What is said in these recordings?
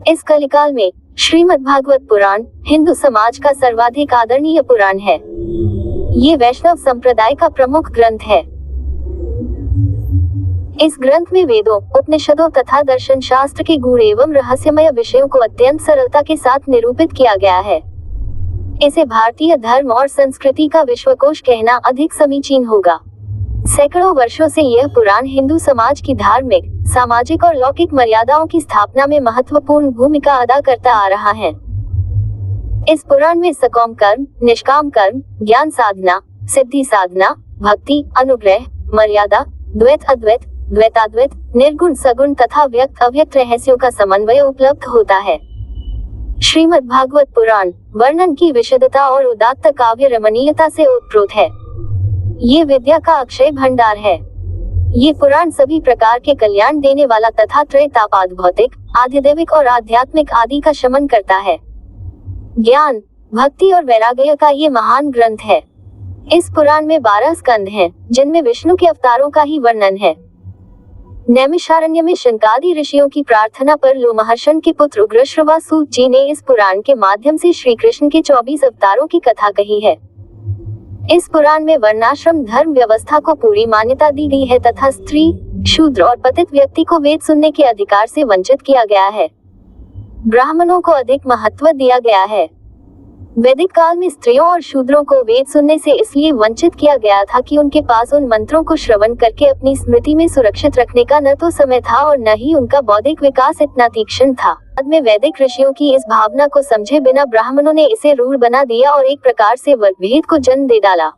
इस कलिकाल में श्रीमद्भागवत पुराण हिंदू समाज का सर्वाधिक आदरणीय पुराण है। ये वैष्णव संप्रदाय का प्रमुख ग्रंथ है। इस ग्रंथ में वेदों, उपनिषदों तथा दर्शन शास्त्र के गूढ़ एवं रहस्यमय विषयों को अत्यंत सरलता के साथ निरूपित किया गया है। इसे भारतीय धर्म और संस्कृति का विश्वकोश कहना अधिक समीचीन होगा। सैकड़ों वर्षों से यह पुराण हिंदू समाज की धार्मिक, सामाजिक और लौकिक मर्यादाओं की स्थापना में महत्वपूर्ण भूमिका अदा करता आ रहा है। इस पुराण में सकाम कर्म, निष्काम कर्म, ज्ञान साधना, सिद्धि साधना, भक्ति, अनुग्रह, मर्यादा, द्वैत अद्वैत, द्वैताद्वैत, निर्गुण सगुण तथा व्यक्त अव्यक्त रहस्यों का समन्वय उपलब्ध होता है। श्रीमद्भागवत पुराण वर्णन की विशदता और उदात्त काव्य रमणीयता से ओतप्रोत है। ये विद्या का अक्षय भंडार है। ये पुराण सभी प्रकार के कल्याण देने वाला तथा त्रैतापाद भौतिक, आधिदैविक और आध्यात्मिक आदि का शमन करता है। ज्ञान, भक्ति और वैराग्य का ये महान ग्रंथ है। इस पुराण में 12 स्कंद हैं, जिनमें विष्णु के अवतारों का ही वर्णन है। नैमिषारण्य में शंकादि ऋषियों की प्रार्थना पर लोमहर्षण के पुत्र उग्रश्रवासु जी ने इस पुराण के माध्यम से श्री कृष्ण के 24 अवतारों की कथा कही है। इस पुराण में वर्णाश्रम धर्म व्यवस्था को पूरी मान्यता दी गई है तथा स्त्री, शूद्र और पतित व्यक्ति को वेद सुनने के अधिकार से वंचित किया गया है। ब्राह्मणों को अधिक महत्व दिया गया है। वैदिक काल में स्त्रियों और शूद्रों को वेद सुनने से इसलिए वंचित किया गया था कि उनके पास उन मंत्रों को श्रवण करके अपनी स्मृति में सुरक्षित रखने का न तो समय था और न ही उनका बौद्धिक विकास इतना तीक्ष्ण था। बाद में वैदिक ऋषियों की इस भावना को समझे बिना ब्राह्मणों ने इसे रूढ़ बना दिया और एक प्रकार से वर्गभेद को जन्म दे डाला।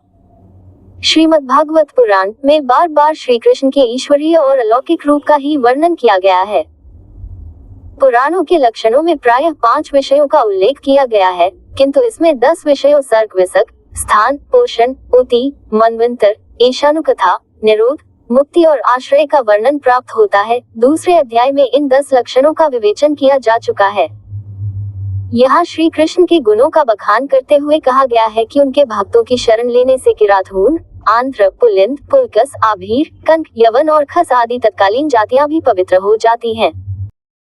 श्रीमद्भागवत पुराण में बार बार श्री कृष्ण के ईश्वरीय और अलौकिक रूप का ही वर्णन किया गया है। पुराणों के लक्षणों में प्रायः 5 विषयों का उल्लेख किया गया है, किंतु इसमें 10 विषयों सर्ग विसर्ग, स्थान, पोषण, उति, मनवंतर, ईशानुकथा, निरोध, मुक्ति और आश्रय का वर्णन प्राप्त होता है। दूसरे अध्याय में इन 10 लक्षणों का विवेचन किया जा चुका है। यहाँ श्री कृष्ण के गुणों का बखान करते हुए कहा गया है कि उनके भक्तों की शरण लेने से किरातहूण, आंध्र, पुलिंद, पुलकस, आभीर, कंक, यवन और खस आदि तत्कालीन जातियां भी पवित्र हो जाती हैं।